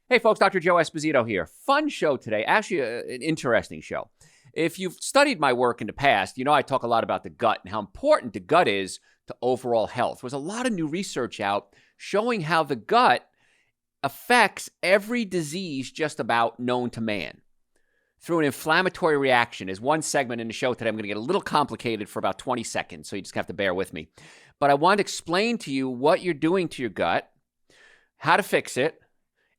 Hey folks, Dr. Joe Esposito here. Fun show today, actually an interesting show. If you've studied my work in the past, you know I talk a lot about the gut and how important the gut is to overall health. There's a lot of new research out showing how the gut affects every disease just about known to man through an inflammatory reaction. Is one segment in the show today. I'm going to get a little complicated for about 20 seconds, so you just have to bear with me. But I want to explain to you what you're doing to your gut, how to fix it,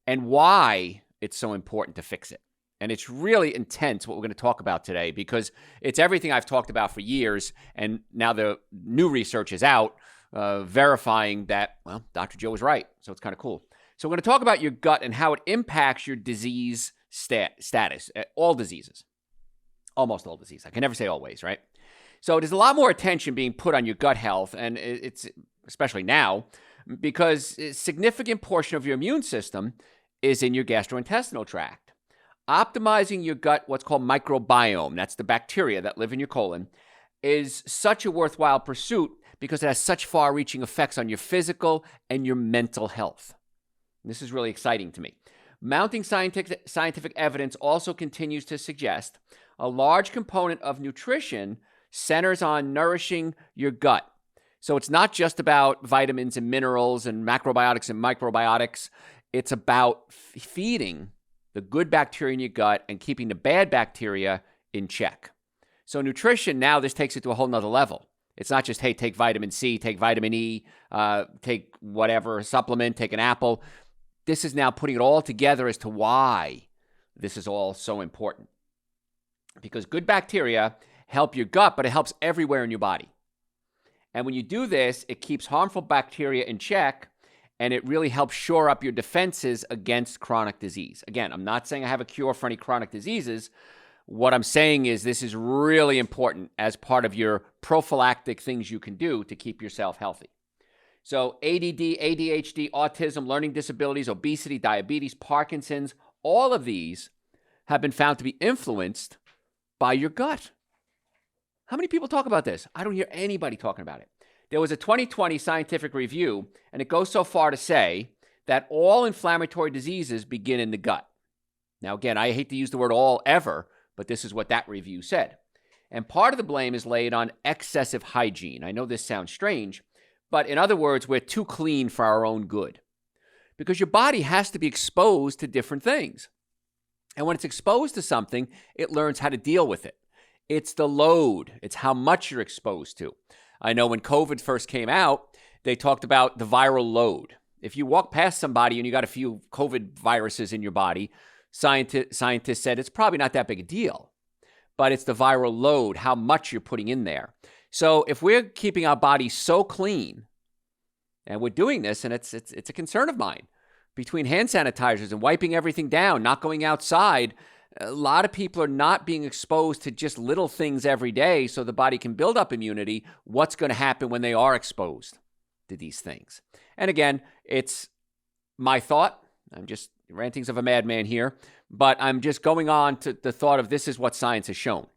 and why it's so important to fix it. And it's really intense what we're going to talk about today because it's everything I've talked about for years, and now the new research is out verifying that, well, Dr. Joe was right, so it's kind of cool. So we're going to talk about your gut and how it impacts your disease status, all diseases, almost all diseases. I can never say always, right? So there's a lot more attention being put on your gut health, and it's especially now, because a significant portion of your immune system is in your gastrointestinal tract. Optimizing your gut, what's called microbiome, that's the bacteria that live in your colon, is such a worthwhile pursuit because it has such far-reaching effects on your physical and your mental health. This is really exciting to me. Mounting scientific evidence also continues to suggest a large component of nutrition centers on nourishing your gut. So it's not just about vitamins and minerals and macrobiotics and microbiotics. It's about feeding the good bacteria in your gut and keeping the bad bacteria in check. So nutrition, now this takes it to a whole nother level. It's not just, hey, take vitamin C, take vitamin E, take whatever supplement, take an apple. This is now putting it all together as to why this is all so important. Because good bacteria help your gut, but it helps everywhere in your body. And when you do this, it keeps harmful bacteria in check, and it really helps shore up your defenses against chronic disease. Again, I'm not saying I have a cure for any chronic diseases. What I'm saying is this is really important as part of your prophylactic things you can do to keep yourself healthy. So ADD, ADHD, autism, learning disabilities, obesity, diabetes, Parkinson's, all of these have been found to be influenced by your gut. How many people talk about this? I don't hear anybody talking about it. There was a 2020 scientific review, and it goes so far to say that all inflammatory diseases begin in the gut. Now, again, I hate to use the word all ever, but this is what that review said. And part of the blame is laid on excessive hygiene. I know this sounds strange, but in other words, we're too clean for our own good. Because your body has to be exposed to different things. And when it's exposed to something, it learns how to deal with it. It's the load. It's how much you're exposed to. I know when COVID first came out, they talked about the viral load. If you walk past somebody and you got a few COVID viruses in your body, scientists said it's probably not that big a deal. But it's the viral load, how much you're putting in there. So if we're keeping our bodies so clean, and we're doing this, and it's a concern of mine, between hand sanitizers and wiping everything down, not going outside, a lot of people are not being exposed to just little things every day so the body can build up immunity. What's going to happen when they are exposed to these things? And again, it's my thought. I'm just rantings of a madman here, but I'm just going on to the thought of this is what science has shown.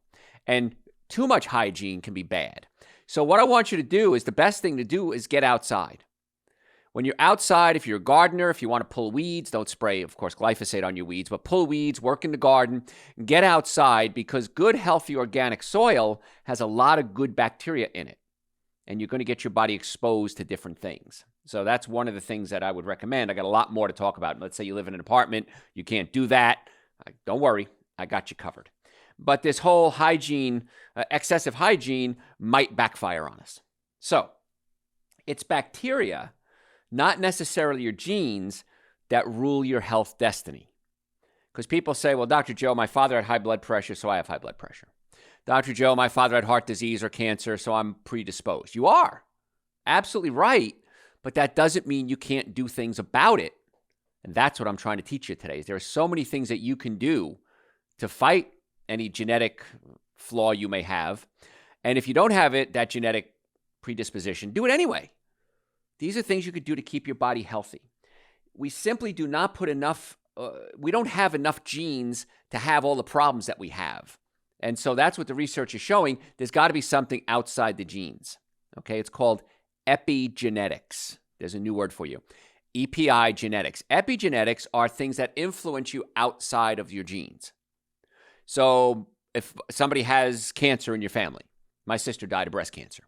And too much hygiene can be bad. So what I want you to do is the best thing to do is get outside. When you're outside, if you're a gardener, if you want to pull weeds, don't spray, of course, glyphosate on your weeds, but pull weeds, work in the garden, get outside because good, healthy, organic soil has a lot of good bacteria in it. And you're going to get your body exposed to different things. So that's one of the things that I would recommend. I got a lot more to talk about. Let's say you live in an apartment, you can't do that. Don't worry, I got you covered. But this whole hygiene, excessive hygiene might backfire on us. So it's bacteria, not necessarily your genes, that rule your health destiny. Because people say, well, Dr. Joe, my father had high blood pressure, so I have high blood pressure. Dr. Joe, my father had heart disease or cancer, so I'm predisposed. You are absolutely right, but that doesn't mean you can't do things about it. And that's what I'm trying to teach you today. There are so many things that you can do to fight any genetic flaw you may have. And if you don't have it, that genetic predisposition, do it anyway. These are things you could do to keep your body healthy. We simply do not put enough, we don't have enough genes to have all the problems that we have. And so that's what the research is showing. There's got to be something outside the genes. Okay, it's called epigenetics. There's a new word for you. Epigenetics. Epigenetics are things that influence you outside of your genes. So if somebody has cancer in your family, my sister died of breast cancer,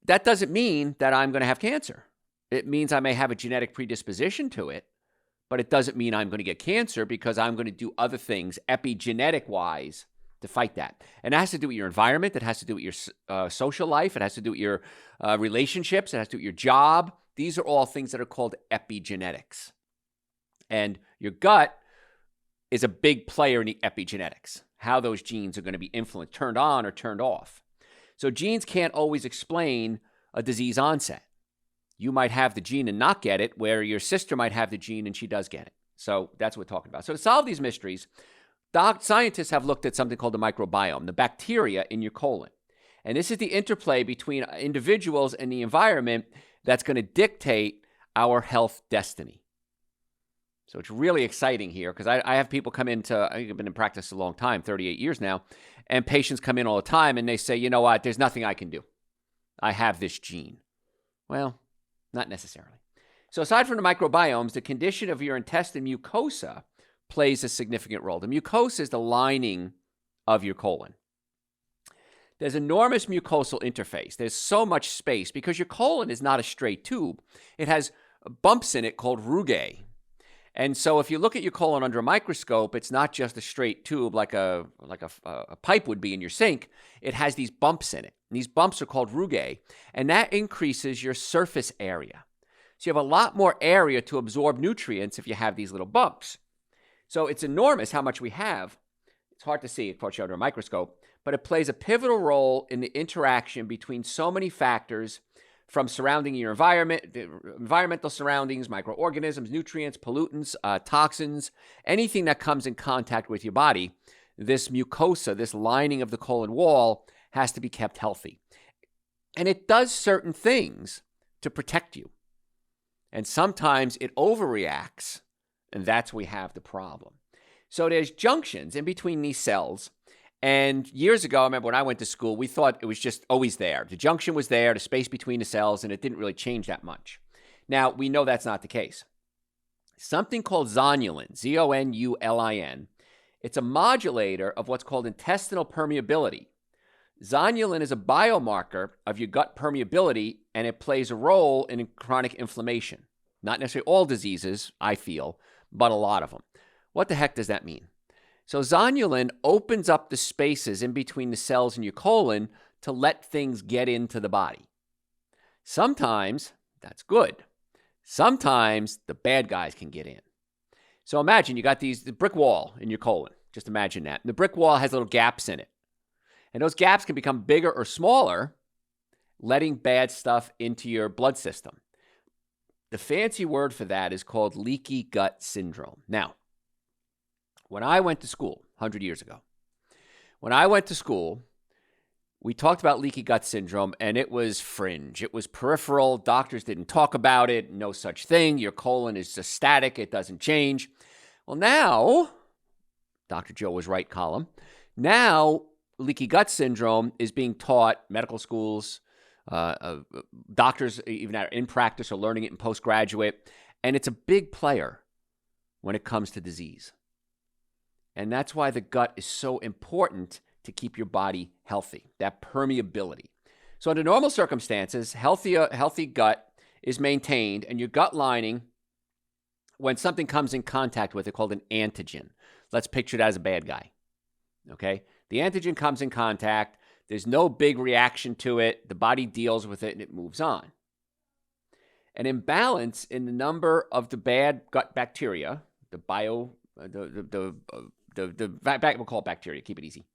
that doesn't mean that I'm going to have cancer. It means I may have a genetic predisposition to it, but it doesn't mean I'm going to get cancer because I'm going to do other things epigenetic-wise to fight that. And it has to do with your environment. It has to do with your social life. It has to do with your relationships. It has to do with your job. These are all things that are called epigenetics. And your gut is a big player in the epigenetics, how those genes are going to be influenced, turned on or turned off. So genes can't always explain a disease onset. You might have the gene and not get it, where your sister might have the gene and she does get it. So that's what we're talking about. So to solve these mysteries, scientists have looked at something called the microbiome, the bacteria in your colon. And this is the interplay between individuals and the environment that's going to dictate our health destiny. So it's really exciting here because I have people come into, I've been in practice a long time, 38 years now, and patients come in all the time and they say, you know what, there's nothing I can do. I have this gene. Well, not necessarily. So aside from the microbiomes, the condition of your intestine mucosa plays a significant role. The mucosa is the lining of your colon. There's enormous mucosal interface. There's so much space because your colon is not a straight tube. It has bumps in it called rugae. And so if you look at your colon under a microscope, it's not just a straight tube like a pipe would be in your sink. It has these bumps in it. And these bumps are called rugae, and that increases your surface area. So you have a lot more area to absorb nutrients if you have these little bumps. So it's enormous how much we have. It's hard to see, of course, under a microscope, but it plays a pivotal role in the interaction between so many factors from surrounding your environment, the environmental surroundings, microorganisms, nutrients, pollutants, toxins, anything that comes in contact with your body. This mucosa, this lining of the colon wall, has to be kept healthy. And it does certain things to protect you. And sometimes it overreacts, and that's where we have the problem. So there's junctions in between these cells. And years ago, I remember when I went to school, we thought it was just always there. The junction was there, the space between the cells, and it didn't really change that much. Now, we know that's not the case. Something called zonulin, Z-O-N-U-L-I-N, it's a modulator of what's called intestinal permeability. Zonulin is a biomarker of your gut permeability, and it plays a role in chronic inflammation. Not necessarily all diseases, I feel, but a lot of them. What the heck does that mean? So zonulin opens up the spaces in between the cells in your colon to let things get into the body. Sometimes that's good. Sometimes the bad guys can get in. So imagine you got the brick wall in your colon. Just imagine that. And the brick wall has little gaps in it. And those gaps can become bigger or smaller, letting bad stuff into your blood system. The fancy word for that is called leaky gut syndrome. Now, when I went to school 100 years ago, we talked about leaky gut syndrome, and it was fringe. It was peripheral. Doctors didn't talk about it. No such thing. Your colon is just static. It doesn't change. Well, now, Dr. Joe was right column. Now, leaky gut syndrome is being taught, medical schools, doctors even in practice are learning it in postgraduate, and it's a big player when it comes to disease. And that's why the gut is so important to keep your body healthy, that permeability. So under normal circumstances, healthy gut is maintained, and your gut lining, when something comes in contact with it, called an antigen. Let's picture that as a bad guy, okay? The antigen comes in contact. There's no big reaction to it. The body deals with it, and it moves on. An imbalance in the number of the bad gut bacteria, we'll call it bacteria, keep it easy.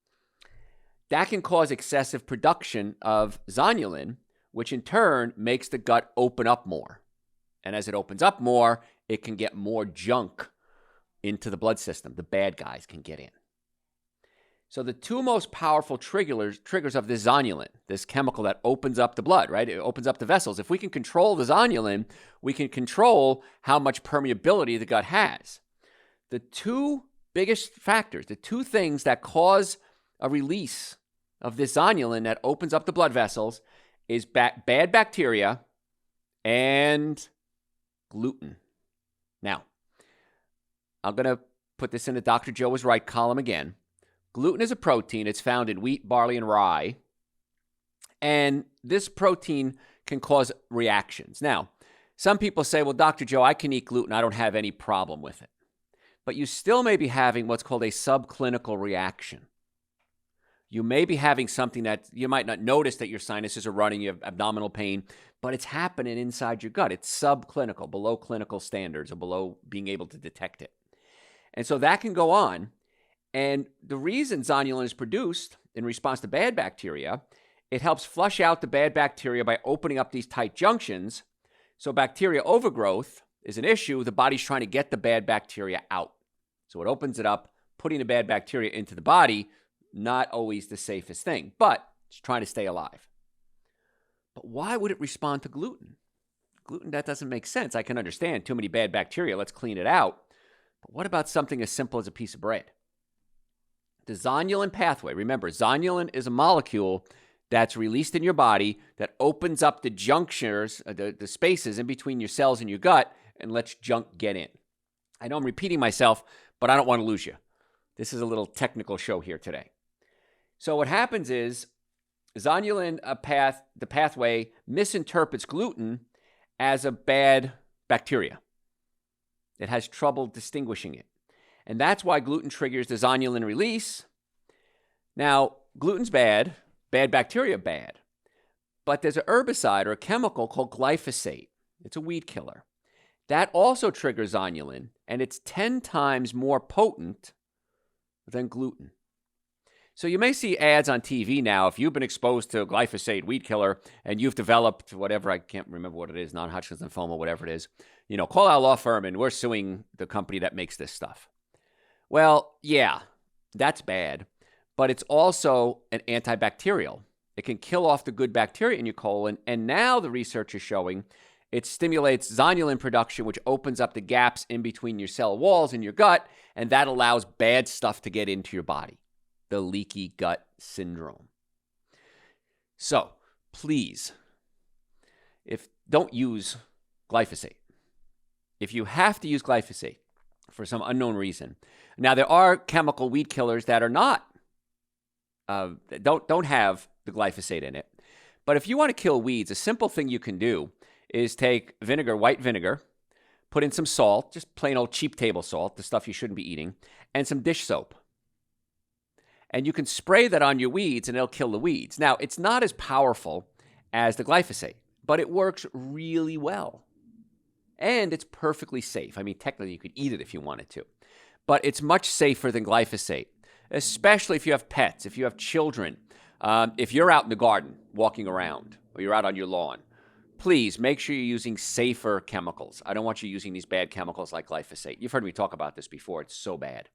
That can cause excessive production of zonulin, which in turn makes the gut open up more. And as it opens up more, it can get more junk into the blood system. The bad guys can get in. So the two most powerful triggers of this zonulin, this chemical that opens up the blood, right? It opens up the vessels. If we can control the zonulin, we can control how much permeability the gut has. The two biggest factors, the two things that cause a release of this zonulin that opens up the blood vessels is bad bacteria and gluten. Now, I'm going to put this in the Dr. Joe was right column again. Gluten is a protein. It's found in wheat, barley, and rye. And this protein can cause reactions. Now, some people say, well, Dr. Joe, I can eat gluten. I don't have any problem with it. But you still may be having what's called a subclinical reaction. You may be having something that you might not notice that your sinuses are running, you have abdominal pain, but it's happening inside your gut. It's subclinical, below clinical standards or below being able to detect it. And so that can go on. And the reason zonulin is produced in response to bad bacteria, it helps flush out the bad bacteria by opening up these tight junctions. So bacteria overgrowth is an issue. The body's trying to get the bad bacteria out. So it opens it up, putting the bad bacteria into the body, not always the safest thing, but it's trying to stay alive. But why would it respond to gluten? Gluten, that doesn't make sense. I can understand too many bad bacteria. Let's clean it out. But what about something as simple as a piece of bread? The zonulin pathway, remember, zonulin is a molecule that's released in your body that opens up the junctures, the spaces in between your cells and your gut, and lets junk get in. I know I'm repeating myself, but I don't want to lose you. This is a little technical show here today. So what happens is zonulin the pathway misinterprets gluten as a bad bacteria. It has trouble distinguishing it. And that's why gluten triggers the zonulin release. Now, gluten's bad bacteria bad. But there's an herbicide or a chemical called glyphosate. It's a weed killer. That also triggers zonulin, and it's 10 times more potent than gluten. So you may see ads on TV now. If you've been exposed to glyphosate weed killer and you've developed whatever, I can't remember what it is, non-Hodgkin's lymphoma, whatever it is, call our law firm and we're suing the company that makes this stuff. Well, yeah, that's bad, but it's also an antibacterial. It can kill off the good bacteria in your colon, and now the research is showing it stimulates zonulin production, which opens up the gaps in between your cell walls in your gut, and that allows bad stuff to get into your body, the leaky gut syndrome. So please, don't use glyphosate. If you have to use glyphosate for some unknown reason, now there are chemical weed killers that are not, don't have the glyphosate in it. But if you want to kill weeds, a simple thing you can do is take vinegar, white vinegar, put in some salt, just plain old cheap table salt, the stuff you shouldn't be eating, and some dish soap. And you can spray that on your weeds and it'll kill the weeds. Now, it's not as powerful as the glyphosate, but it works really well. And it's perfectly safe. I mean, technically you could eat it if you wanted to. But it's much safer than glyphosate, especially if you have pets, if you have children, if you're out in the garden walking around or you're out on your lawn. Please make sure you're using safer chemicals. I don't want you using these bad chemicals like glyphosate. You've heard me talk about this before. It's so bad.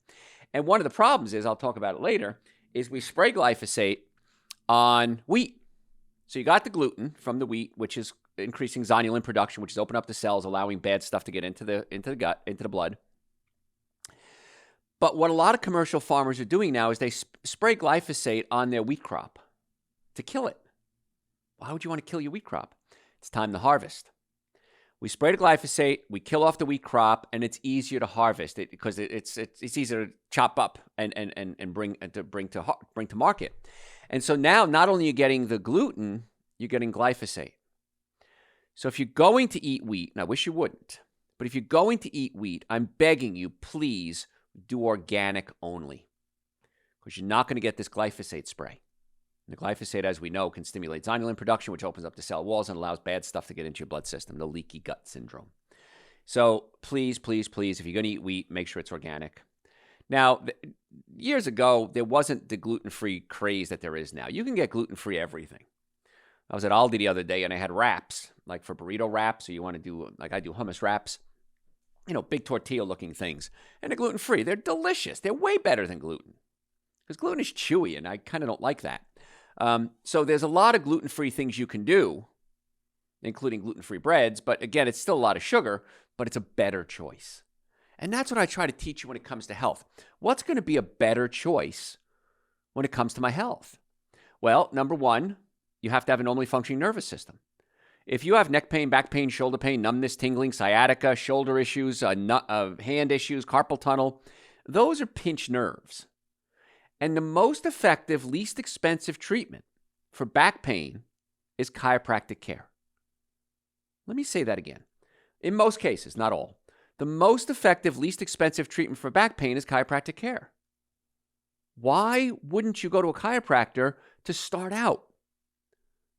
And one of the problems is, I'll talk about it later, is we spray glyphosate on wheat. So you got the gluten from the wheat, which is increasing zonulin production, which is opening up the cells, allowing bad stuff to get into the gut, into the blood. But what a lot of commercial farmers are doing now is they spray glyphosate on their wheat crop to kill it. Why would you want to kill your wheat crop? It's time to harvest. We spray the glyphosate, we kill off the wheat crop, and it's easier to harvest it because it's easier to chop up and bring to market. And so now not only are you getting the gluten, you're getting glyphosate. So if you're going to eat wheat, and I wish you wouldn't, but if you're going to eat wheat, I'm begging you, please do organic only, because you're not going to get this glyphosate spray. And the glyphosate, as we know, can stimulate zonulin production, which opens up the cell walls and allows bad stuff to get into your blood system, the leaky gut syndrome. So please, please, please, if you're going to eat wheat, make sure it's organic. Now, years ago, there wasn't the gluten-free craze that there is now. You can get gluten-free everything. I was at Aldi the other day and I had wraps, like for burrito wraps, or you want to do, like I do hummus wraps, big tortilla-looking things. And they're gluten-free. They're delicious. They're way better than gluten, because gluten is chewy and I kind of don't like that. So there's a lot of gluten-free things you can do, including gluten-free breads. But again, it's still a lot of sugar, but it's a better choice. And that's what I try to teach you when it comes to health. What's going to be a better choice when it comes to my health? Well, number one, you have to have a normally functioning nervous system. If you have neck pain, back pain, shoulder pain, numbness, tingling, sciatica, shoulder issues, hand issues, carpal tunnel, those are pinched nerves. And the most effective, least expensive treatment for back pain is chiropractic care. Let me say that again. In most cases, not all, the most effective, least expensive treatment for back pain is chiropractic care. Why wouldn't you go to a chiropractor to start out?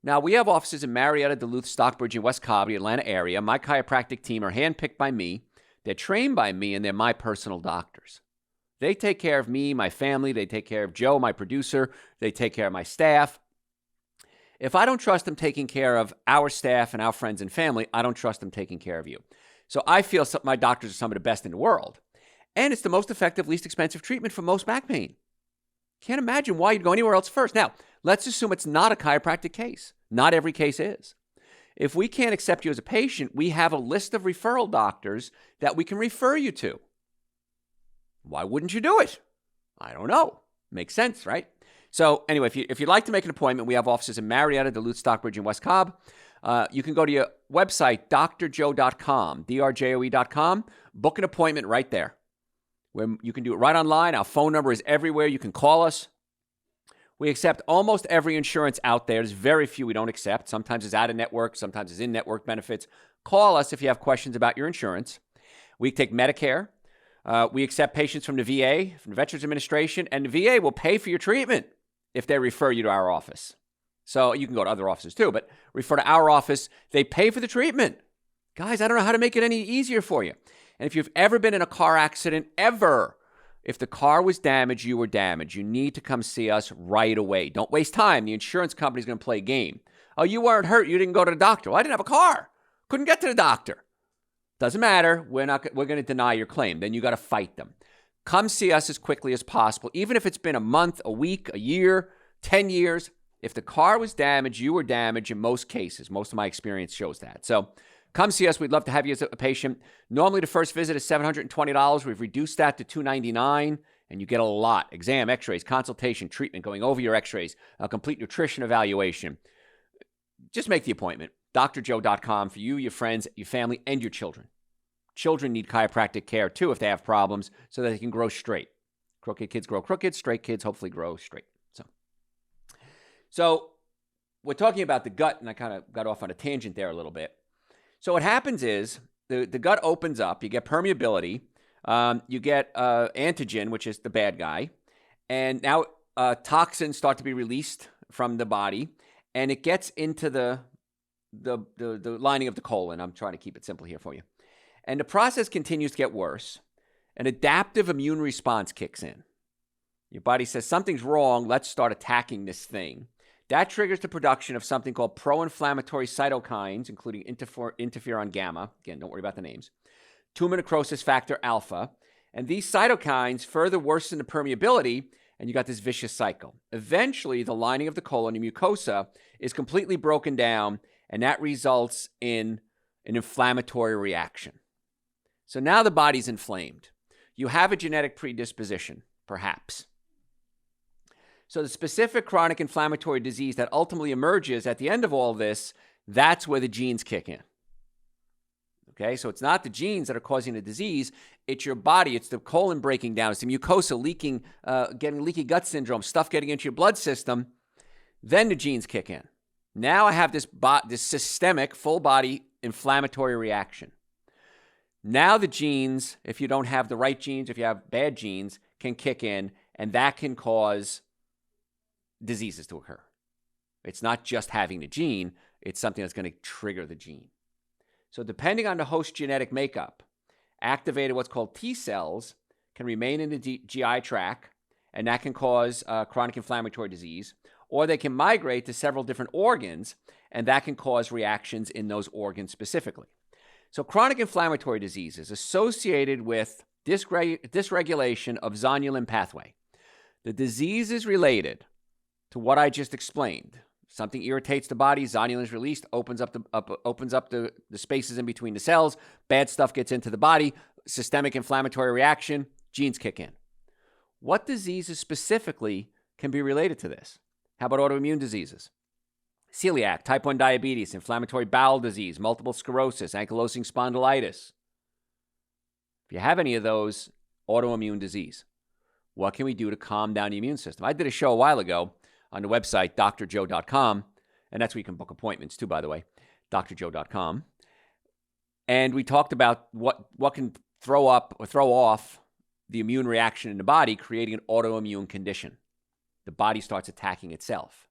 Now, we have offices in Marietta, Duluth, Stockbridge, and West Cobb, the Atlanta area. My chiropractic team are handpicked by me. They're trained by me, and they're my personal doctors. They take care of me, my family. They take care of Joe, my producer. They take care of my staff. If I don't trust them taking care of our staff and our friends and family, I don't trust them taking care of you. So I feel my doctors are some of the best in the world. And it's the most effective, least expensive treatment for most back pain. Can't imagine why you'd go anywhere else first. Now, let's assume it's not a chiropractic case. Not every case is. If we can't accept you as a patient, we have a list of referral doctors that we can refer you to. Why wouldn't you do it? I don't know. Makes sense, right? So anyway, if you'd like to make an appointment, we have offices in Marietta, Duluth, Stockbridge, and West Cobb. You can go to your website, drjoe.com, drjoe.com. Book an appointment right there. Where you can do it right online. Our phone number is everywhere. You can call us. We accept almost every insurance out there. There's very few we don't accept. Sometimes it's out of network. Sometimes it's in network benefits. Call us if you have questions about your insurance. We take Medicare. We accept patients from the VA, from the Veterans Administration, and the VA will pay for your treatment if they refer you to our office. So you can go to other offices too, but refer to our office. They pay for the treatment. Guys, I don't know how to make it any easier for you. And if you've ever been in a car accident, if the car was damaged, you were damaged. You need to come see us right away. Don't waste time. The insurance company's going to play a game. Oh, you weren't hurt. You didn't go to the doctor. Well, I didn't have a car. Couldn't get to the doctor. Doesn't matter. We're going to deny your claim. Then you got to fight them. Come see us as quickly as possible. Even if it's been a month, a week, a year, 10 years. If the car was damaged, you were damaged in most cases. Most of my experience shows that. So come see us. We'd love to have you as a patient. Normally, the first visit is $720. We've reduced that to $299, and you get a lot. Exam, x-rays, consultation, treatment, going over your x-rays, a complete nutrition evaluation. Just make the appointment. drjoe.com for you, your friends, your family, and your children. Children need chiropractic care, too, if they have problems, so that they can grow straight. Crooked kids grow crooked. Straight kids hopefully grow straight. So we're talking about the gut, and I kind of got off on a tangent there a little bit. So what happens is the gut opens up. You get permeability. You get antigen, which is the bad guy. And now toxins start to be released from the body, and it gets into the lining of the colon. I'm trying to keep it simple here for you. And the process continues to get worse. An adaptive immune response kicks in. Your body says, something's wrong. Let's start attacking this thing. That triggers the production of something called pro-inflammatory cytokines, including interferon gamma. Again, don't worry about the names. Tumor necrosis factor alpha. And these cytokines further worsen the permeability, and you got this vicious cycle. Eventually, the lining of the colon, the mucosa, is completely broken down, and that results in an inflammatory reaction. So now the body's inflamed. You have a genetic predisposition, perhaps. So the specific chronic inflammatory disease that ultimately emerges at the end of all this, that's where the genes kick in. Okay, so it's not the genes that are causing the disease. It's your body. It's the colon breaking down. It's the mucosa leaking, getting leaky gut syndrome, stuff getting into your blood system. Then the genes kick in. Now I have this systemic, full-body inflammatory reaction. Now the genes, if you don't have the right genes, if you have bad genes, can kick in, and that can cause diseases to occur. It's not just having the gene, it's something that's going to trigger the gene. So depending on the host genetic makeup, activated what's called T cells can remain in the GI tract, and that can cause chronic inflammatory disease, or they can migrate to several different organs, and that can cause reactions in those organs specifically. So chronic inflammatory disease is associated with dysregulation of zonulin pathway. The disease is related to what I just explained. Something irritates the body, zonulin is released, opens up the spaces in between the cells, bad stuff gets into the body, systemic inflammatory reaction, genes kick in. What diseases specifically can be related to this? How about autoimmune diseases? celiac, type 1 diabetes, inflammatory bowel disease, multiple sclerosis, ankylosing spondylitis. If you have any of those, autoimmune disease. What can we do to calm down the immune system? I did a show a while ago on the website, drjoe.com, and that's where you can book appointments too, by the way, drjoe.com. And we talked about what can throw up or throw off the immune reaction in the body, creating an autoimmune condition. The body starts attacking itself.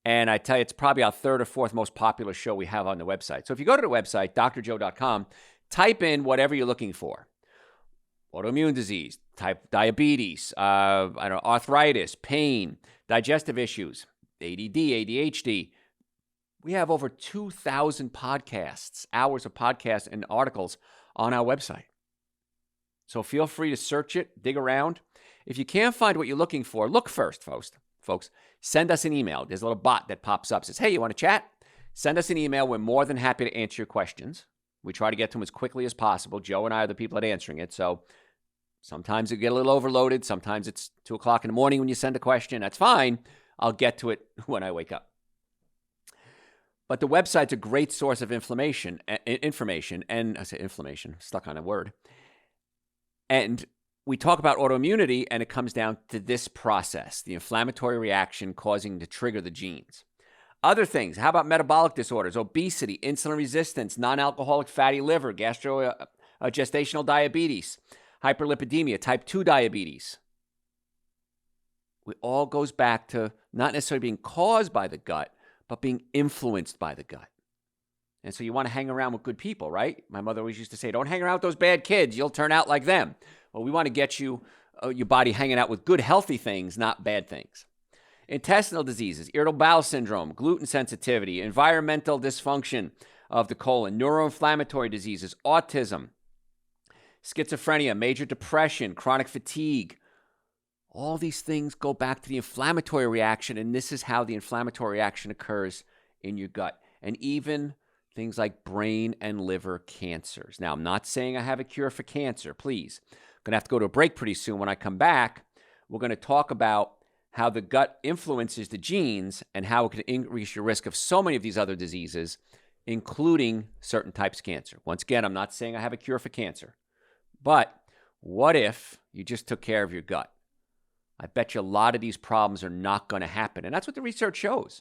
And I tell you, it's probably our third or fourth most popular show we have on the website. So if you go to the website, drjoe.com, type in whatever you're looking for. Autoimmune disease, type diabetes, arthritis, pain, digestive issues, ADD, ADHD. We have over 2,000 podcasts, hours of podcasts and articles on our website. So feel free to search it, dig around. If you can't find what you're looking for, look first, folks. Send us an email. There's a little bot that pops up, says, hey, you want to chat? Send us an email. We're more than happy to answer your questions. We try to get to them as quickly as possible. Joe and I are the people that are answering it. So sometimes it get a little overloaded. Sometimes it's 2 o'clock in the morning when you send a question. That's fine. I'll get to it when I wake up. But the website's a great source of information, and I say inflammation, stuck on a word. And we talk about autoimmunity, and it comes down to this process, the inflammatory reaction causing to trigger the genes. Other things, how about metabolic disorders, obesity, insulin resistance, non-alcoholic fatty liver, gestational diabetes, hyperlipidemia, type 2 diabetes. It all goes back to not necessarily being caused by the gut, but being influenced by the gut. And so you want to hang around with good people, right? My mother always used to say, don't hang around with those bad kids. You'll turn out like them. Well, we want to get you, your body hanging out with good, healthy things, not bad things. Intestinal diseases, irritable bowel syndrome, gluten sensitivity, environmental dysfunction of the colon, neuroinflammatory diseases, autism, schizophrenia, major depression, chronic fatigue. All these things go back to the inflammatory reaction, and this is how the inflammatory reaction occurs in your gut. And even things like brain and liver cancers. Now, I'm not saying I have a cure for cancer, please. I'm going to have to go to a break pretty soon. When I come back, we're going to talk about how the gut influences the genes and how it can increase your risk of so many of these other diseases, including certain types of cancer. Once again, I'm not saying I have a cure for cancer, but what if you just took care of your gut? I bet you a lot of these problems are not going to happen. And that's what the research shows.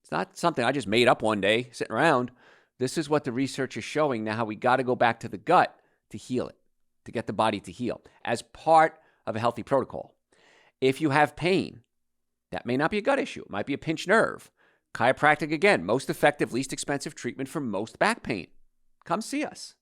It's not something I just made up one day sitting around. This is what the research is showing now, how we got to go back to the gut to heal it, to get the body to heal as part of a healthy protocol. If you have pain, that may not be a gut issue. It might be a pinched nerve. Chiropractic, again, most effective, least expensive treatment for most back pain. Come see us.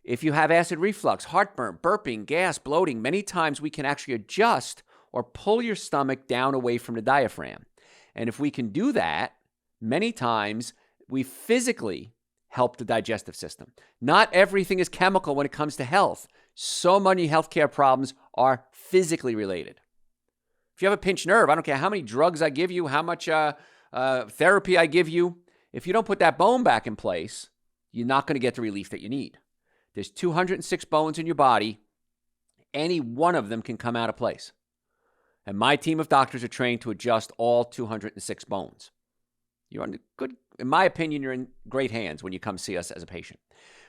If you have acid reflux, heartburn, burping, gas, bloating, many times we can actually adjust or pull your stomach down away from the diaphragm. And if we can do that, many times we physically help the digestive system. Not everything is chemical when it comes to health. So many healthcare problems are physically related. If you have a pinched nerve, I don't care how many drugs I give you, how much therapy I give you. If you don't put that bone back in place, you're not going to get the relief that you need. There's 206 bones in your body. Any one of them can come out of place. And my team of doctors are trained to adjust all 206 bones. You're in good, in my opinion, you're in great hands when you come see us as a patient.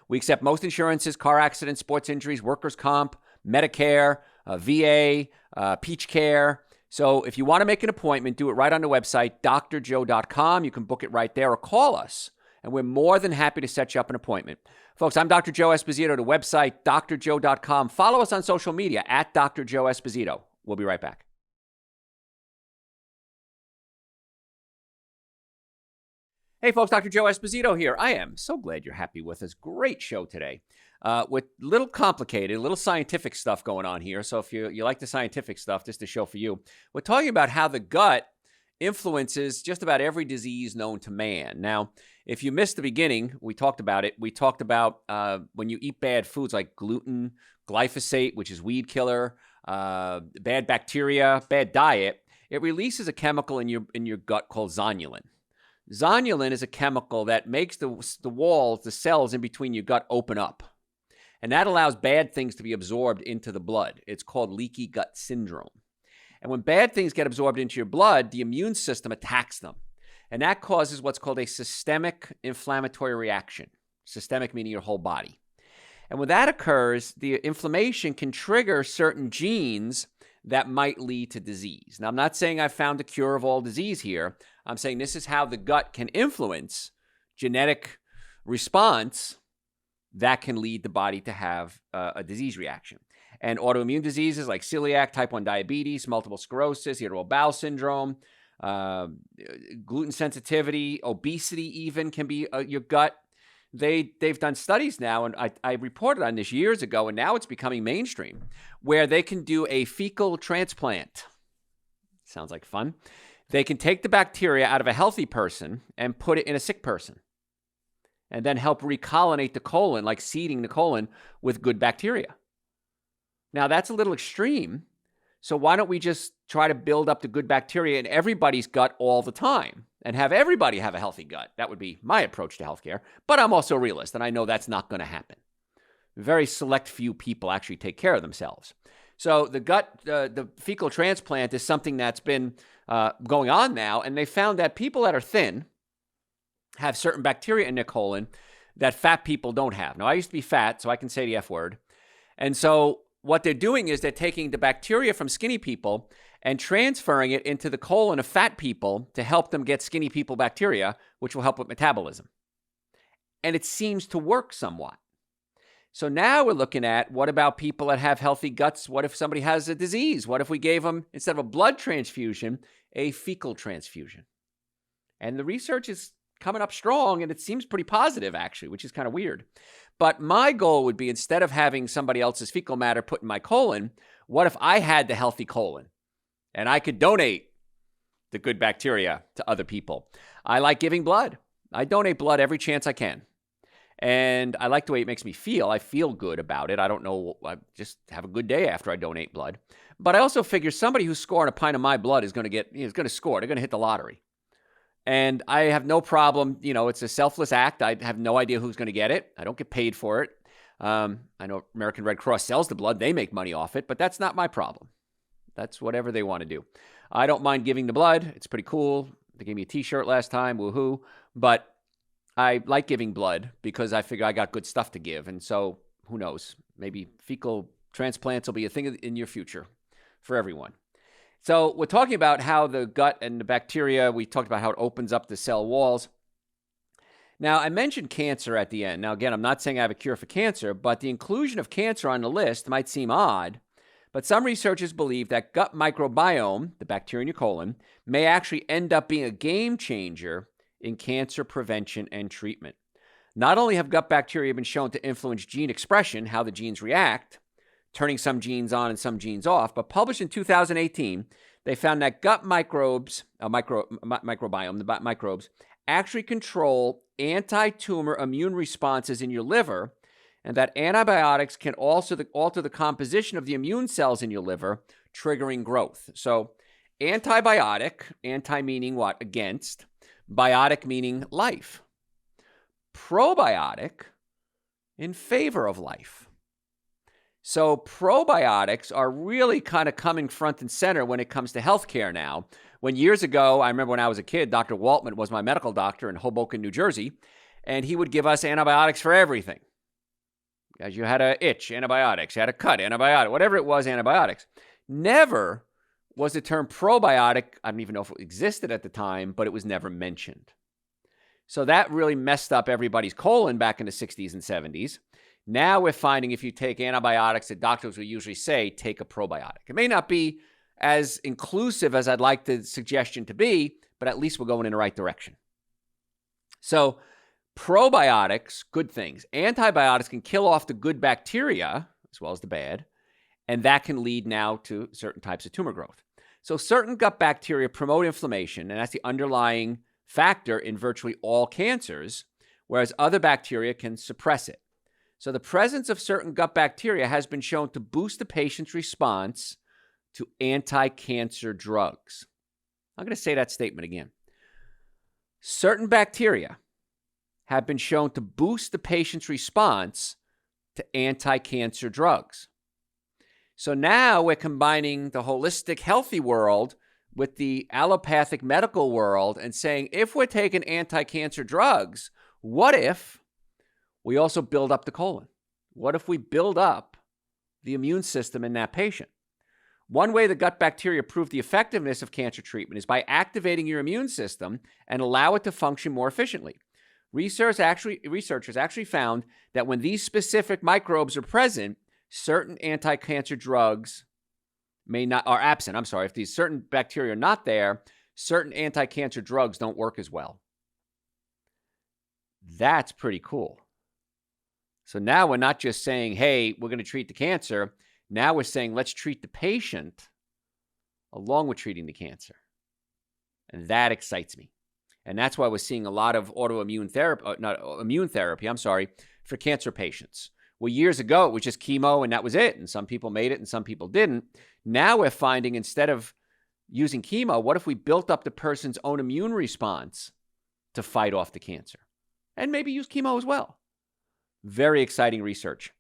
We accept most insurances, car accidents, sports injuries, workers' comp, Medicare, VA, Peach Care. So if you want to make an appointment, do it right on the website, drjoe.com. You can book it right there or call us, and we're more than happy to set you up an appointment. Folks, I'm Dr. Joe Esposito, the website, drjoe.com. Follow us on social media, at Dr. Joe Esposito. We'll be right back. Hey folks, Dr. Joe Esposito here. I am so glad you're happy with us. Great show today. With a little complicated, a little scientific stuff going on here. So if you like the scientific stuff, this is the show for you. We're talking about how the gut influences just about every disease known to man. Now, if you missed the beginning, we talked about it. We talked about when you eat bad foods like gluten, glyphosate, which is weed killer, bad bacteria, bad diet, it releases a chemical in your gut called zonulin. Zonulin is a chemical that makes the walls, the cells in between your gut open up. And that allows bad things to be absorbed into the blood. It's called leaky gut syndrome. And when bad things get absorbed into your blood, the immune system attacks them. And that causes what's called a systemic inflammatory reaction. Systemic meaning your whole body. And when that occurs, the inflammation can trigger certain genes that might lead to disease. Now, I'm not saying I've found a cure of all disease here. I'm saying this is how the gut can influence genetic response that can lead the body to have a disease reaction. And autoimmune diseases like celiac, type 1 diabetes, multiple sclerosis, irritable bowel syndrome, gluten sensitivity, obesity even can be your gut. They've done studies now, and I reported on this years ago, and now it's becoming mainstream, where they can do a fecal transplant. Sounds like fun. They can take the bacteria out of a healthy person and put it in a sick person, and then help recolonate the colon, like seeding the colon with good bacteria. Now, that's a little extreme, so why don't we just try to build up the good bacteria in everybody's gut all the time and have everybody have a healthy gut? That would be my approach to healthcare, but I'm also a realist, and I know that's not going to happen. Very select few people actually take care of themselves. So the fecal transplant is something that's been going on now, and they found that people that are thin have certain bacteria in their colon that fat people don't have. Now, I used to be fat, so I can say the F word. And so what they're doing is they're taking the bacteria from skinny people and transferring it into the colon of fat people to help them get skinny people bacteria, which will help with metabolism. And it seems to work somewhat. So now we're looking at, what about people that have healthy guts? What if somebody has a disease? What if we gave them, instead of a blood transfusion, a fecal transfusion? And the research is coming up strong, and it seems pretty positive, actually, which is kind of weird. But my goal would be, instead of having somebody else's fecal matter put in my colon, what if I had the healthy colon and I could donate the good bacteria to other people? I like giving blood. I donate blood every chance I can. And I like the way it makes me feel. I feel good about it. I don't know. I just have a good day after I donate blood. But I also figure somebody who's scoring a pint of my blood is going to score. They're going to hit the lottery. And I have no problem. It's a selfless act. I have no idea who's going to get it. I don't get paid for it. I know American Red Cross sells the blood. They make money off it, but that's not my problem. That's whatever they want to do. I don't mind giving the blood. It's pretty cool. They gave me a t-shirt last time. Woohoo. But I like giving blood because I figure I got good stuff to give. And so who knows? Maybe fecal transplants will be a thing in your future for everyone. So we're talking about how the gut and the bacteria, we talked about how it opens up the cell walls. Now, I mentioned cancer at the end. Now, again, I'm not saying I have a cure for cancer, but the inclusion of cancer on the list might seem odd. But some researchers believe that gut microbiome, the bacteria in your colon, may actually end up being a game changer in cancer prevention and treatment. Not only have gut bacteria been shown to influence gene expression, how the genes react, turning some genes on and some genes off, but published in 2018, they found that gut microbes, microbiome, the microbes, actually control anti-tumor immune responses in your liver, and that antibiotics can also alter the composition of the immune cells in your liver, triggering growth. So antibiotic, anti meaning what? Against. Biotic meaning life. Probiotic, in favor of life. So probiotics are really kind of coming front and center when it comes to healthcare now. When years ago, I remember when I was a kid, Dr. Waltman was my medical doctor in Hoboken, New Jersey, and he would give us antibiotics for everything. As you had an itch, antibiotics. You had a cut, antibiotic. Whatever it was, antibiotics. Never was the term probiotic, I don't even know if it existed at the time, but it was never mentioned. So that really messed up everybody's colon back in the 60s and 70s. Now we're finding if you take antibiotics, the doctors will usually say, take a probiotic. It may not be as inclusive as I'd like the suggestion to be, but at least we're going in the right direction. So probiotics, good things. Antibiotics can kill off the good bacteria as well as the bad, and that can lead now to certain types of tumor growth. So certain gut bacteria promote inflammation, and that's the underlying factor in virtually all cancers, whereas other bacteria can suppress it. So the presence of certain gut bacteria has been shown to boost the patient's response to anti-cancer drugs. I'm going to say that statement again. Certain bacteria have been shown to boost the patient's response to anti-cancer drugs. So now we're combining the holistic, healthy world with the allopathic medical world and saying, if we're taking anti-cancer drugs, what if we also build up the colon? What if we build up the immune system in that patient? One way the gut bacteria prove the effectiveness of cancer treatment is by activating your immune system and allow it to function more efficiently. Researchers actually found that when these specific microbes are present, certain anti-cancer drugs are absent. If these certain bacteria are not there, certain anti-cancer drugs don't work as well. That's pretty cool. So now we're not just saying, hey, we're going to treat the cancer. Now we're saying, let's treat the patient along with treating the cancer. And that excites me. And that's why we're seeing a lot of immune therapy for cancer patients. Well, years ago, it was just chemo and that was it. And some people made it and some people didn't. Now we're finding, instead of using chemo, what if we built up the person's own immune response to fight off the cancer? And maybe use chemo as well. Very exciting research.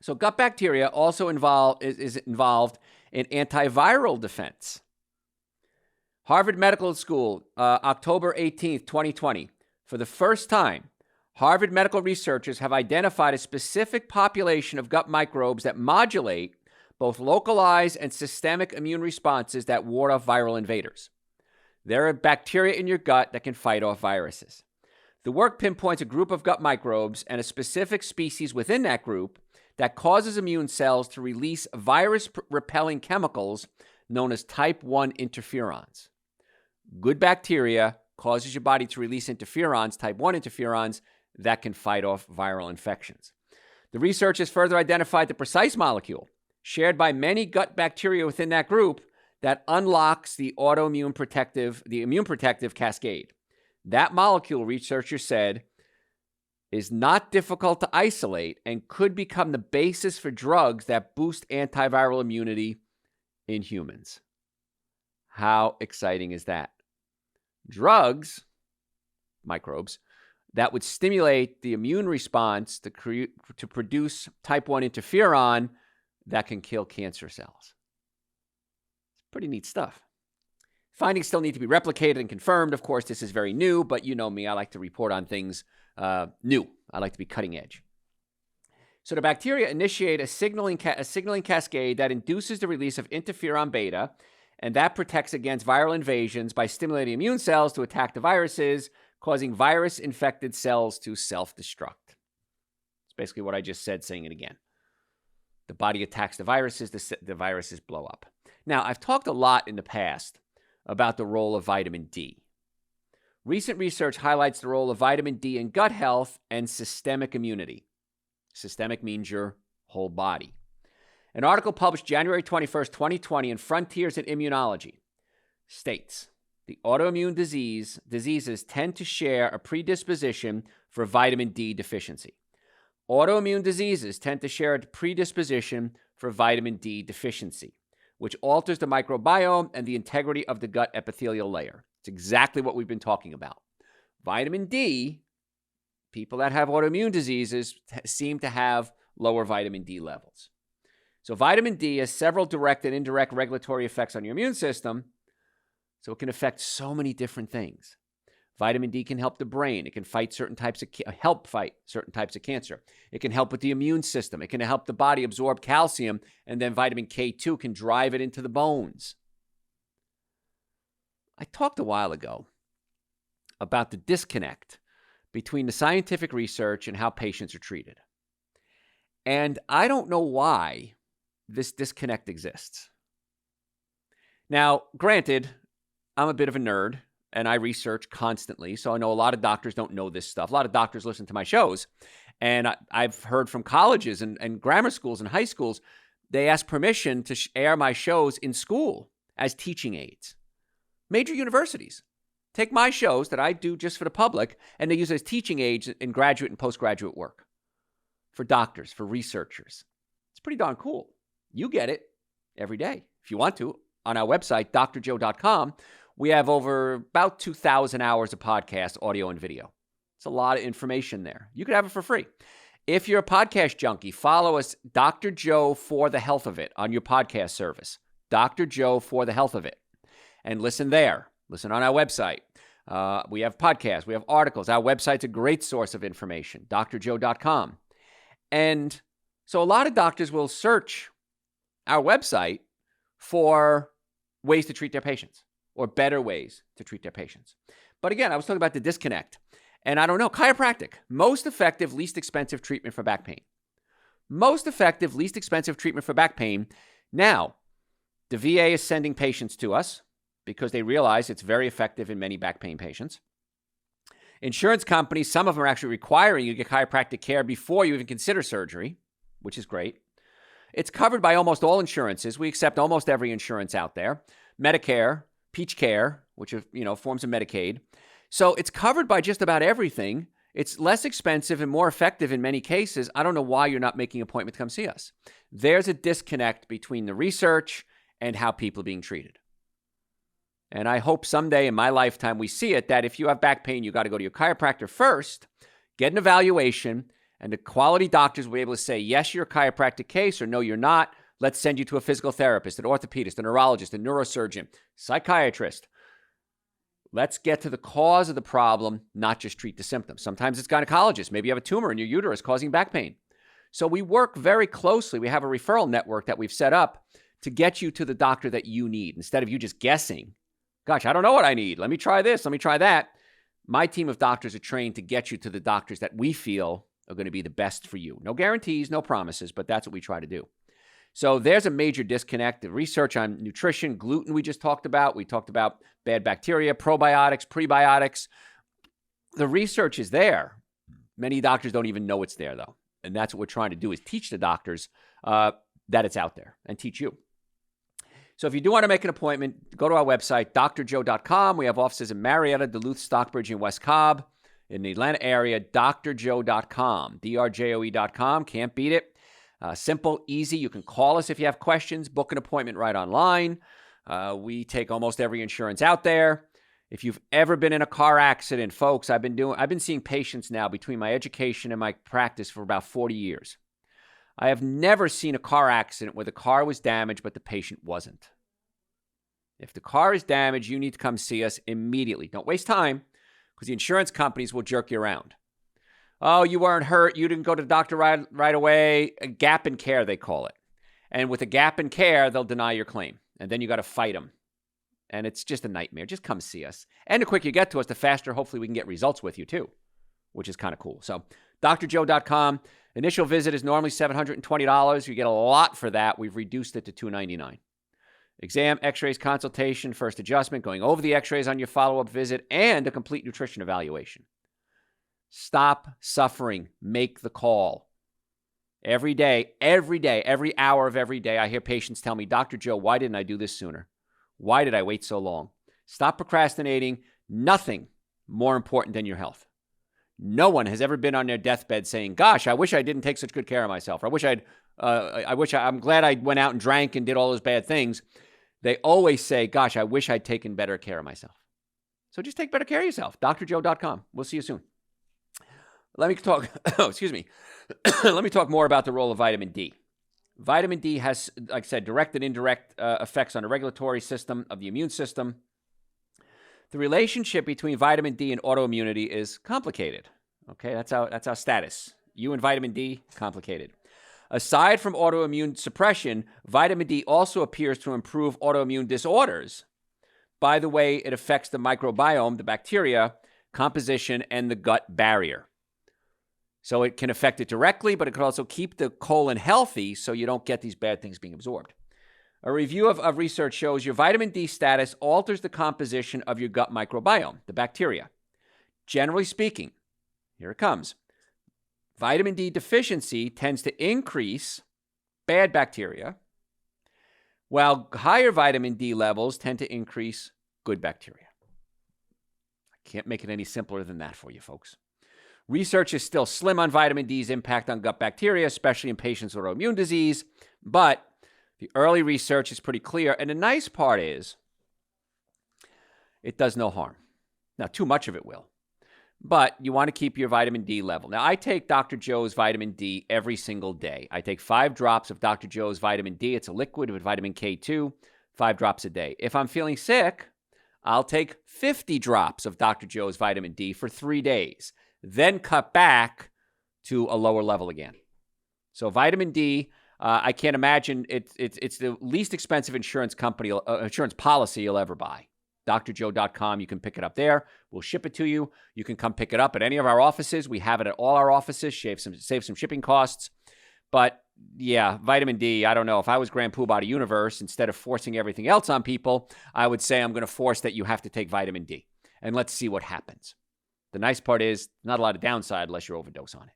So gut bacteria also is involved in antiviral defense. Harvard Medical School, October 18th, 2020. For the first time, Harvard medical researchers have identified a specific population of gut microbes that modulate both localized and systemic immune responses that ward off viral invaders. There are bacteria in your gut that can fight off viruses. The work pinpoints a group of gut microbes and a specific species within that group that causes immune cells to release virus-repelling chemicals known as type 1 interferons. Good bacteria causes your body to release interferons, type 1 interferons, that can fight off viral infections. The researchers further identified the precise molecule shared by many gut bacteria within that group that unlocks the immune protective cascade. That molecule, researchers said, is not difficult to isolate and could become the basis for drugs that boost antiviral immunity in humans. How exciting is that? Drugs, microbes, that would stimulate the immune response to produce type 1 interferon that can kill cancer cells. It's pretty neat stuff. Findings still need to be replicated and confirmed. Of course, this is very new, but you know me, I like to report on things new. I like to be cutting edge. So the bacteria initiate a signaling cascade that induces the release of interferon beta, and that protects against viral invasions by stimulating immune cells to attack the viruses, causing virus-infected cells to self-destruct. It's basically what I just said, saying it again. The body attacks the viruses, the viruses blow up. Now, I've talked a lot in the past about the role of vitamin D. Recent research highlights the role of vitamin D in gut health and systemic immunity. Systemic means your whole body. An article published January 21st, 2020 in Frontiers in Immunology states, the autoimmune diseases tend to share a predisposition for vitamin D deficiency. Autoimmune diseases tend to share a predisposition for vitamin D deficiency, which alters the microbiome and the integrity of the gut epithelial layer. It's exactly what we've been talking about. Vitamin D, people that have autoimmune diseases seem to have lower vitamin D levels. So vitamin D has several direct and indirect regulatory effects on your immune system, so it can affect so many different things. Vitamin D can help the brain. It can help fight certain types of cancer. It can help with the immune system. It can help the body absorb calcium, and then vitamin K2 can drive it into the bones. I talked a while ago about the disconnect between the scientific research and how patients are treated. And I don't know why this disconnect exists. Now, granted, I'm a bit of a nerd, and I research constantly, so I know a lot of doctors don't know this stuff. A lot of doctors listen to my shows, and I've heard from colleges and grammar schools and high schools, they ask permission to air my shows in school as teaching aids. Major universities take my shows that I do just for the public, and they use it as teaching aids in graduate and postgraduate work for doctors, for researchers. It's pretty darn cool. You get it every day if you want to. On our website, drjoe.com, we have over about 2,000 hours of podcast, audio, and video. It's a lot of information there. You could have it for free. If you're a podcast junkie, follow us, Dr. Joe for the Health of It, on your podcast service. Dr. Joe for the Health of It. and listen there. Listen on our website. We have podcasts. We have articles. Our website's a great source of information, drjoe.com. And so a lot of doctors will search our website for ways to treat their patients or better ways to treat their patients. But again, I was talking about the disconnect. And I don't know, chiropractic, most effective, least expensive treatment for back pain. Most effective, least expensive treatment for back pain. Now, the VA is sending patients to us because they realize it's very effective in many back pain patients. Insurance companies, some of them are actually requiring you to get chiropractic care before you even consider surgery, which is great. It's covered by almost all insurances. We accept almost every insurance out there. Medicare, Peach Care, which are, forms of Medicaid. So it's covered by just about everything. It's less expensive and more effective in many cases. I don't know why you're not making an appointment to come see us. There's a disconnect between the research and how people are being treated. And I hope someday in my lifetime we see it, that if you have back pain, you got to go to your chiropractor first, get an evaluation, and the quality doctors will be able to say, yes, you're a chiropractic case, or no, you're not. Let's send you to a physical therapist, an orthopedist, a neurologist, a neurosurgeon, psychiatrist. Let's get to the cause of the problem, not just treat the symptoms. Sometimes it's gynecologist. Maybe you have a tumor in your uterus causing back pain. So we work very closely. We have a referral network that we've set up to get you to the doctor that you need, instead of you just guessing, gosh, I don't know what I need. Let me try this. Let me try that. My team of doctors are trained to get you to the doctors that we feel are going to be the best for you. No guarantees, no promises, but that's what we try to do. So there's a major disconnect. The research on nutrition, gluten we just talked about. We talked about bad bacteria, probiotics, prebiotics. The research is there. Many doctors don't even know it's there, though. And that's what we're trying to do, is teach the doctors that it's out there and teach you. So if you do want to make an appointment, go to our website, drjoe.com. We have offices in Marietta, Duluth, Stockbridge, and West Cobb. In the Atlanta area, drjoe.com, drjoe.com. Can't beat it. Simple, easy. You can call us if you have questions. Book an appointment right online. We take almost every insurance out there. If you've ever been in a car accident, folks, I've been seeing patients now between my education and my practice for about 40 years. I have never seen a car accident where the car was damaged, but the patient wasn't. If the car is damaged, you need to come see us immediately. Don't waste time, because the insurance companies will jerk you around. Oh, you weren't hurt. You didn't go to the doctor right away. A gap in care, they call it. And with a gap in care, they'll deny your claim. And then you got to fight them. And it's just a nightmare. Just come see us. And the quicker you get to us, the faster, hopefully, we can get results with you too, which is kind of cool. So drjoe.com. Initial visit is normally $720. You get a lot for that. We've reduced it to $299. Exam, x-rays, consultation, first adjustment, going over the x-rays on your follow-up visit, and a complete nutrition evaluation. Stop suffering. Make the call. Every day, every hour of every day, I hear patients tell me, Dr. Joe, why didn't I do this sooner? Why did I wait so long? Stop procrastinating. Nothing more important than your health. No one has ever been on their deathbed saying, gosh, I wish I didn't take such good care of myself. I'm glad I went out and drank and did all those bad things. They always say, gosh, I wish I'd taken better care of myself. So just take better care of yourself. drjoe.com. We'll see you soon. Let me talk, Let me talk more about the role of vitamin D. Vitamin D has, like I said, direct and indirect effects on the regulatory system of the immune system. The relationship between vitamin D and autoimmunity is complicated. Okay, that's our status. You and vitamin D, complicated. Aside from autoimmune suppression, vitamin D also appears to improve autoimmune disorders by the way it affects the microbiome, the bacteria, composition, and the gut barrier. So it can affect it directly, but it can also keep the colon healthy so you don't get these bad things being absorbed. A review of research shows your vitamin D status alters the composition of your gut microbiome, the bacteria. Generally speaking, here it comes. Vitamin D deficiency tends to increase bad bacteria, while higher vitamin D levels tend to increase good bacteria. I can't make it any simpler than that for you, folks. Research is still slim on vitamin D's impact on gut bacteria, especially in patients with autoimmune disease, but the early research is pretty clear, and the nice part is it does no harm. Now, too much of it will, but you want to keep your vitamin D level. Now, I take Dr. Joe's vitamin D every single day. I take 5 drops of Dr. Joe's vitamin D. It's a liquid with vitamin K2, 5 drops a day. If I'm feeling sick, I'll take 50 drops of Dr. Joe's vitamin D for 3 days, then cut back to a lower level again. So vitamin D, I can't imagine it's the least expensive insurance policy you'll ever buy. drjoe.com. You can pick it up there. We'll ship it to you. You can come pick it up at any of our offices. We have it at all our offices. Save some shipping costs. But yeah, vitamin D, I don't know. If I was Grand Poobah Universe, instead of forcing everything else on people, I would say I'm going to force that you have to take vitamin D. And let's see what happens. The nice part is not a lot of downside unless you overdose on it.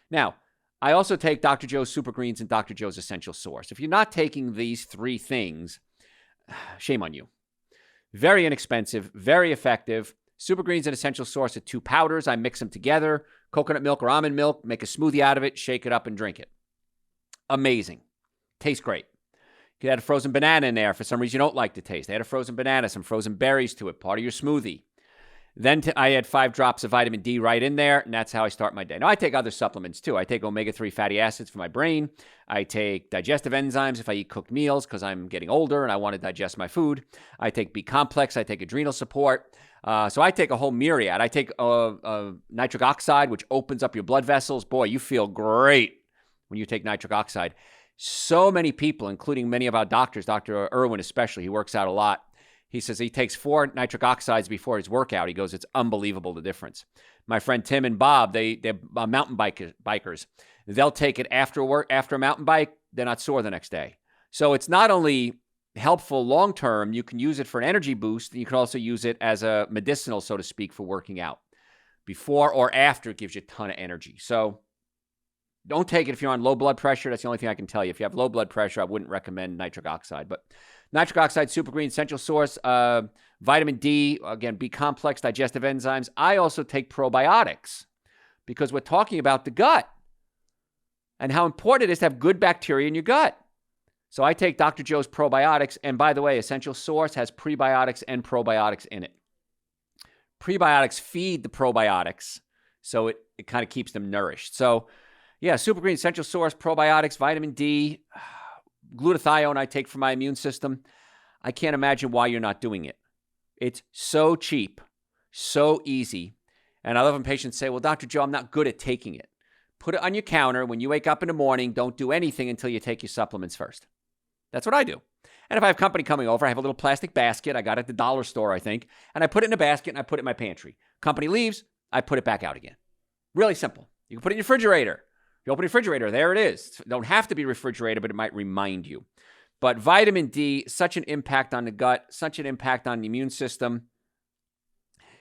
Now, I also take Dr. Joe's Super Greens and Dr. Joe's Essential Source. If you're not taking these 3 things, shame on you. Very inexpensive, very effective. Super Greens and Essential Source are 2 powders. I mix them together, coconut milk or almond milk, make a smoothie out of it, shake it up and drink it. Amazing. Tastes great. You could add a frozen banana in there. For some reason you don't like the taste. Add a frozen banana, some frozen berries to it, part of your smoothie. Then I add 5 drops of vitamin D right in there, and that's how I start my day. Now, I take other supplements, too. I take omega-3 fatty acids for my brain. I take digestive enzymes if I eat cooked meals because I'm getting older and I want to digest my food. I take B-complex. I take adrenal support. So I take a whole myriad. I take nitric oxide, which opens up your blood vessels. Boy, you feel great when you take nitric oxide. So many people, including many of our doctors, Dr. Irwin especially, he works out a lot. He says he takes 4 nitric oxides before his workout. He goes, it's unbelievable the difference. My friend Tim and Bob, they're mountain bikers. They'll take it after work, after a mountain bike. They're not sore the next day. So it's not only helpful long-term, you can use it for an energy boost. You can also use it as a medicinal, so to speak, for working out. Before or after, it gives you a ton of energy. So don't take it if you're on low blood pressure. That's the only thing I can tell you. If you have low blood pressure, I wouldn't recommend nitric oxide. But nitric oxide, Super Green, Essential Source, vitamin D, again, B-complex, digestive enzymes. I also take probiotics because we're talking about the gut and how important it is to have good bacteria in your gut. So I take Dr. Joe's probiotics. And by the way, Essential Source has prebiotics and probiotics in it. Prebiotics feed the probiotics, so it kind of keeps them nourished. So yeah, Super Green, Essential Source, probiotics, vitamin D, glutathione I take for my immune system. I can't imagine why you're not doing it. It's so cheap, so easy. And I love when patients say, well, Dr. Joe, I'm not good at taking it. Put it on your counter. When you wake up in the morning, don't do anything until you take your supplements first. That's what I do. And if I have company coming over, I have a little plastic basket. I got it at the dollar store, I think. And I put it in a basket and I put it in my pantry. Company leaves, I put it back out again. Really simple. You can put it in your refrigerator. You open your refrigerator, there it is. It don't have to be refrigerated, but it might remind you. But vitamin D, such an impact on the gut, such an impact on the immune system.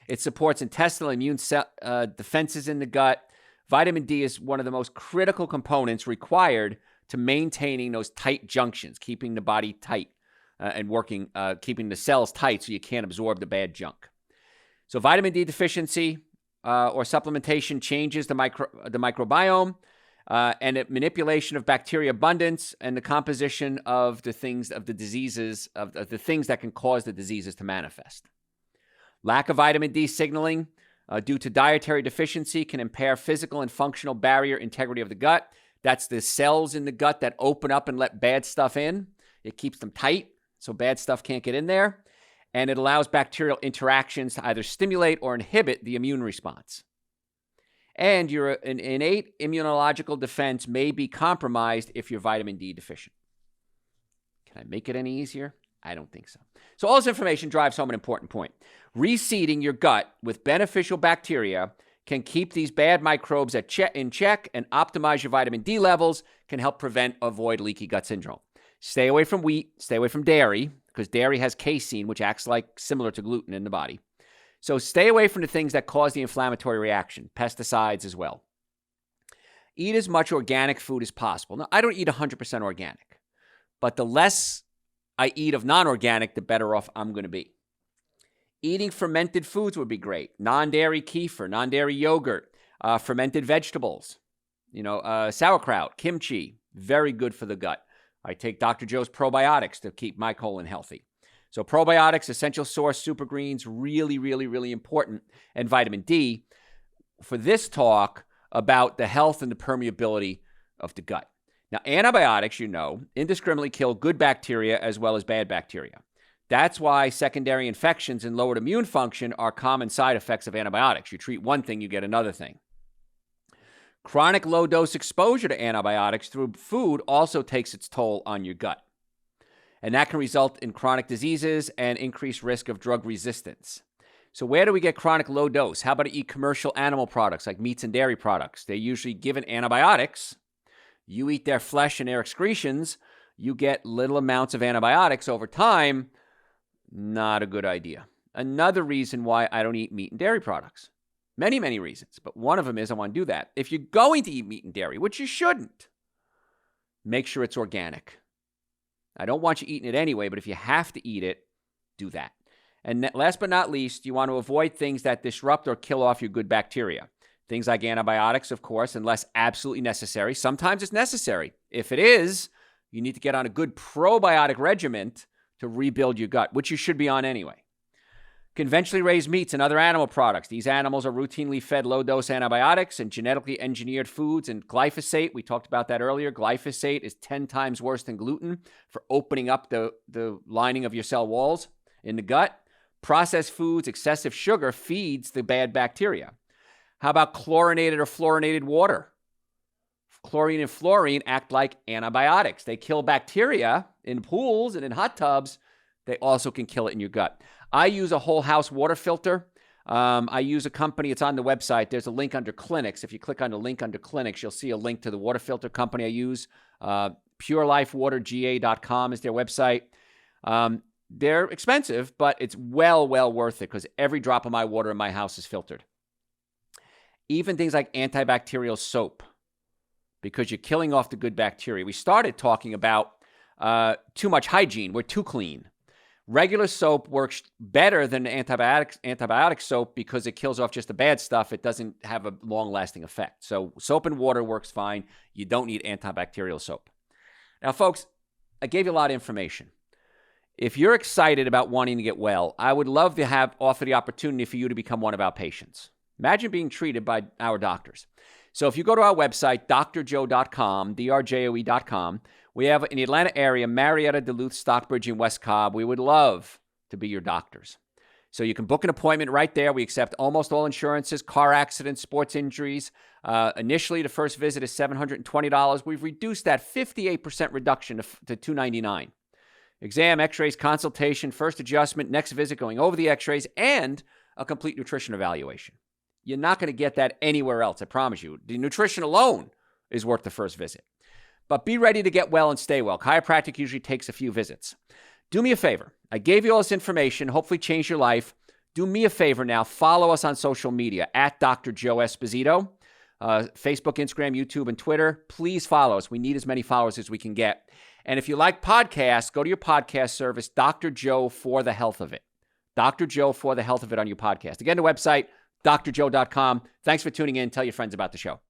It supports intestinal immune defenses in the gut. Vitamin D is one of the most critical components required to maintaining those tight junctions, keeping the body tight and working, keeping the cells tight so you can't absorb the bad junk. So vitamin D deficiency or supplementation changes the microbiome. And manipulation of bacteria abundance and the composition of the things, of the diseases, of the things that can cause the diseases to manifest. Lack of vitamin D signaling due to dietary deficiency can impair physical and functional barrier integrity of the gut. That's the cells in the gut that open up and let bad stuff in. It keeps them tight, so bad stuff can't get in there. And it allows bacterial interactions to either stimulate or inhibit the immune response. And your innate immunological defense may be compromised if you're vitamin D deficient. Can I make it any easier? I don't think so. So all this information drives home an important point. Reseeding your gut with beneficial bacteria can keep these bad microbes in check and optimize your vitamin D levels, can help prevent or avoid leaky gut syndrome. Stay away from wheat, stay away from dairy, because dairy has casein, which acts similar to gluten in the body. So stay away from the things that cause the inflammatory reaction, pesticides as well. Eat as much organic food as possible. Now, I don't eat 100% organic, but the less I eat of non-organic, the better off I'm going to be. Eating fermented foods would be great. Non-dairy kefir, non-dairy yogurt, fermented vegetables, sauerkraut, kimchi, very good for the gut. I take Dr. Joe's probiotics to keep my colon healthy. So probiotics, Essential Source, Super Greens, really, really, really important. And vitamin D for this talk about the health and the permeability of the gut. Now, antibiotics, indiscriminately kill good bacteria as well as bad bacteria. That's why secondary infections and lowered immune function are common side effects of antibiotics. You treat one thing, you get another thing. Chronic low-dose exposure to antibiotics through food also takes its toll on your gut. And that can result in chronic diseases and increased risk of drug resistance. So where do we get chronic low dose? How about to eat commercial animal products like meats and dairy products? They're usually given antibiotics. You eat their flesh and their excretions, you get little amounts of antibiotics over time. Not a good idea. Another reason why I don't eat meat and dairy products. Many, many reasons, but one of them is I want to do that. If you're going to eat meat and dairy, which you shouldn't, make sure it's organic. I don't want you eating it anyway, but if you have to eat it, do that. And last but not least, you want to avoid things that disrupt or kill off your good bacteria. Things like antibiotics, of course, unless absolutely necessary. Sometimes it's necessary. If it is, you need to get on a good probiotic regimen to rebuild your gut, which you should be on anyway. Conventionally raised meats and other animal products. These animals are routinely fed low-dose antibiotics and genetically engineered foods. And glyphosate, we talked about that earlier. Glyphosate is 10 times worse than gluten for opening up the lining of your cell walls in the gut. Processed foods, excessive sugar feeds the bad bacteria. How about chlorinated or fluorinated water? Chlorine and fluorine act like antibiotics. They kill bacteria in pools and in hot tubs. They also can kill it in your gut. I use a whole house water filter. I use a company. It's on the website. There's a link under clinics. If you click on the link under clinics, you'll see a link to the water filter company I use. PureLifeWaterGA.com is their website. They're expensive, but it's well worth it because every drop of my water in my house is filtered. Even things like antibacterial soap, because you're killing off the good bacteria. We started talking about too much hygiene. We're too clean. Regular soap works better than antibiotic soap because it kills off just the bad stuff. It doesn't have a long-lasting effect. So soap and water works fine. You don't need antibacterial soap. Now, folks, I gave you a lot of information. If you're excited about wanting to get well, I would love to offer the opportunity for you to become one of our patients. Imagine being treated by our doctors. So if you go to our website, drjoe.com, drjoe.com, we have in the Atlanta area, Marietta, Duluth, Stockbridge, and West Cobb. We would love to be your doctors. So you can book an appointment right there. We accept almost all insurances, car accidents, sports injuries. Initially, the first visit is $720. We've reduced that 58% reduction to $299. Exam, x-rays, consultation, first adjustment, next visit going over the x-rays, and a complete nutrition evaluation. You're not going to get that anywhere else, I promise you. The nutrition alone is worth the first visit. But be ready to get well and stay well. Chiropractic usually takes a few visits. Do me a favor. I gave you all this information, hopefully change your life. Do me a favor now. Follow us on social media at Dr. Joe Esposito, Facebook, Instagram, YouTube, and Twitter. Please follow us. We need as many followers as we can get. And if you like podcasts, go to your podcast service, Dr. Joe for the Health of It. Dr. Joe for the Health of It on your podcast. Again, the website, drjoe.com. Thanks for tuning in. Tell your friends about the show.